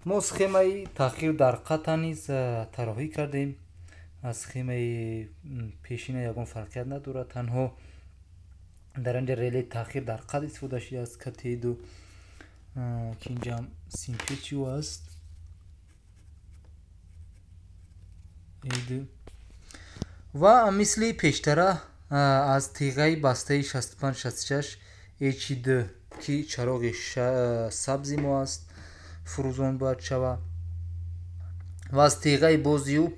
ما سخیمه تغییر در قطع نیز طراحی کردیم. از سخیمه پیشینه یگان فرقیت ندارد، تنها در اینجا ریله تغییر در قطع استفاده شده است که تیدو که اینجا هم سیمپیچی است. ایدو و مثل پیشتره از تیغه بسته 65-66 HD که چراغ سبزی ما است فروزان باید شود و از تیغه بازیو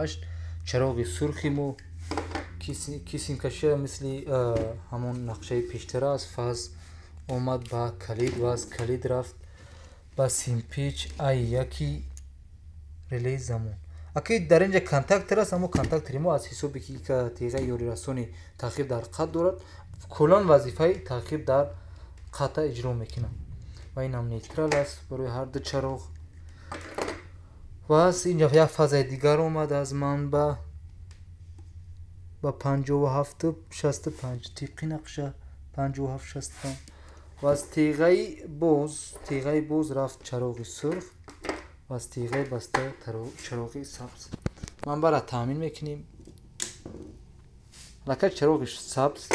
57-58 چراغ سرخی ما که سیمکشی مثل همون نقشه پیشتره است. فاز اومد با کلید و از کلید رفت با سیمپیچ یکی ریلی زمان. اکید در اینجا کانتاکتر است، اما کانتاکتر ما از حسابی که تیغه یوری رسونی تغییر در قطع دارد کلان وظیفه تغییر در قطع اجرا میکنه و این هم نیترال است برای هر دو چراغ. و از اینجا یک فاز دیگر اومد از منبع با 57-65 طبقی نقشه 57-65 و از تیغه باز رفت چراغ سرخ و از تیغه بسته چراغ سبز. منبع را تامین میکنیم. لکه چراغ سبز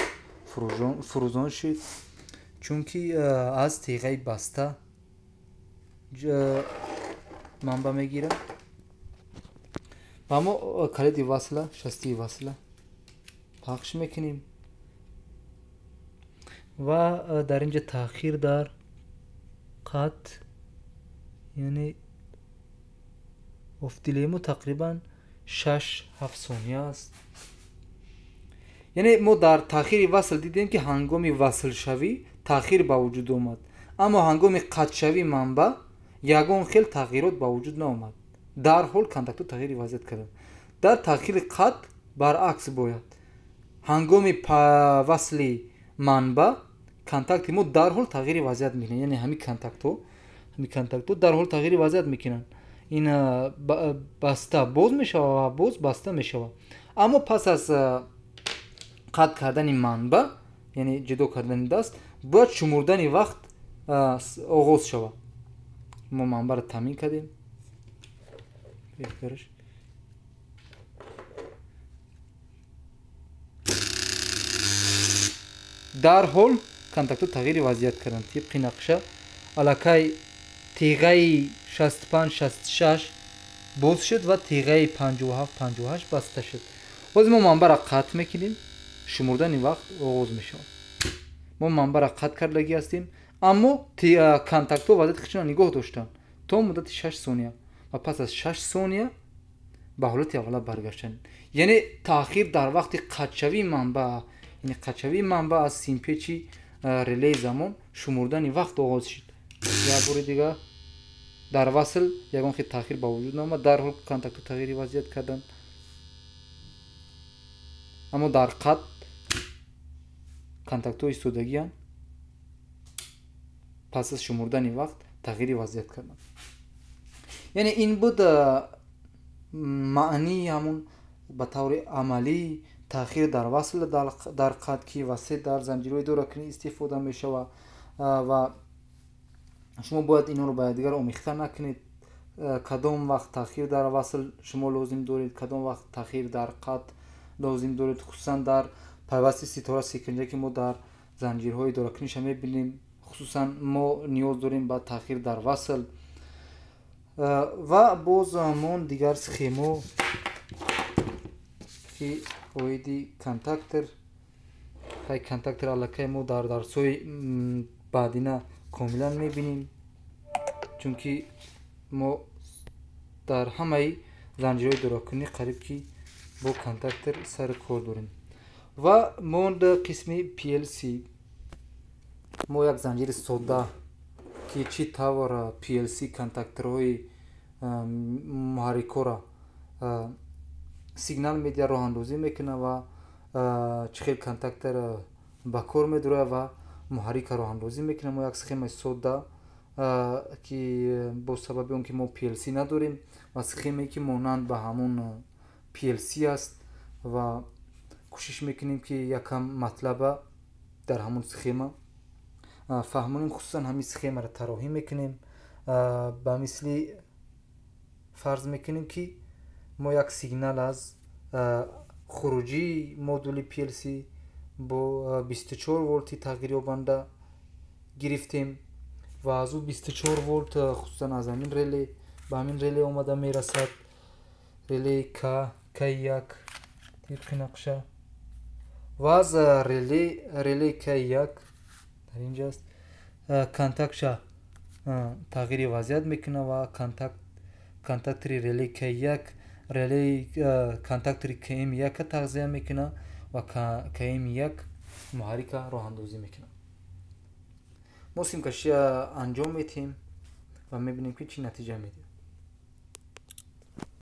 فروزان شد چونکه از تیغه بسته منبع میگیره و ما کلید وصله شستی وصله پخش میکنیم و در اینجا تاخیر در قطع یعنی افتیلیمو تقریبا 6-7 ثانیه است. یعنی ما در تاخیر وصل دیدیم که هنگامی وصل شوی تاخیر با وجود اومد، اما هنگامی قطع شوی منبع یگان خیل تغییرات با وجود نامد. در حال کانتاکتو تغییر وضعیت کردن. در تاخیر قطع برعکس باید هنگامی وصل منبع کانتاکت ما در حال تغییر وضعیت میکنن، یعنی همین کانتاکتو در حال تغییر وضعیت میکنن. این بسته باز میشه و باز بسته میشه. اما پس از قطع کردن منبع یعنی جدا کردن دست باید شمردن وقت آغاز شود. ما منبع را تامین کردیم. در حال کانتاکتو تغییر وضعیت کردن طبق نقشه. الکی تیغه 65-66 باز شد و تیغه 57-58 بسته شد. باز ما منبع را قطع میکنیم، شمردن وقت آغاز میشه. ما منبع را قطع کردگی هستیم، اما کانتاکتو وضعیت خودشون نگاه داشتن تا مدت 6 ثانیه و پس از 6 ثانیه به حالت اوله برگشتن. یعنی تاخیر در وقت قطع شوی منبع، یعنی قطع شوی منبع از سیمپیچی ریلی زمان شمردن وقت آغاز شد. یک بار دیگه در وصل یگان خیلی تاخیر با وجود نامد، در حال کانتاکتو تغییر وضعیت کردن. اما در قطع کانتاکتو ایستادگی هم پس از شمردن وقت تغییر وضعیت کردن. یعنی این بود معنی همون به طور عملی تاخیر در وصل در قطع که وسیع در زنجیرهای دو رکنی استفاده می شود و شما باید اینا رو باید دیگر آمیخته نکنید. کدام وقت تاخیر در وصل شما لازم دارید، کدام وقت تاخیر در قطع لازم دارید، خصوصا در پیوست ستاره سکنجه که ما در زنجیرهای دو رکنیش می بینیم. خصوصا ما نیاز داریم به تاخیر در وصل. و باز همون دیگر سخیمو که اویدی کانتاکتر های کانتاکتر علاقه ما در درسوی بعدینه کاملا میبینیم، چونکه ما در همه زنجیرهای دراکنی قریب که با کانتاکتر سر کار داریم. و موند قسمی PLC ما یک زنجیر ساده که چی طور PLC کانتاکترهای محرکو را سیگنال میده راه اندازی میکنه و چخیل کانتاکتر با کار میداره و محرک راه اندازی میکنه. ما یک سخیم ساده که با سبب اون که ما PLC نداریم و سخیمی که مانند به همون PLC است و کوشش میکنیم که یکم مطلب در همون سخیمه فهمونیم. خصوصا همین سخیمه را طراحی میکنیم ба мисли фарз мекунем ки мо як сигнал аз хуруҷии модули PLC бо 24 волти тағйирёбанда гирифтем ва аз ӯ 24 волт хусусан аз ҳамин реле ба ҳамин реле омада мерасад. реле K1 тибқи нақша ва аз реле K1 дар инҷаст контактша тағйири вазъият мекунад ва контактори реле K1 реле контактори KM1 тағзия мекунад ва KM1 муҳаррика роҳандозӣ мекунад. мо симкашия анҷом медиҳем ва мебинем ки чӣ натиҷа медиҳад.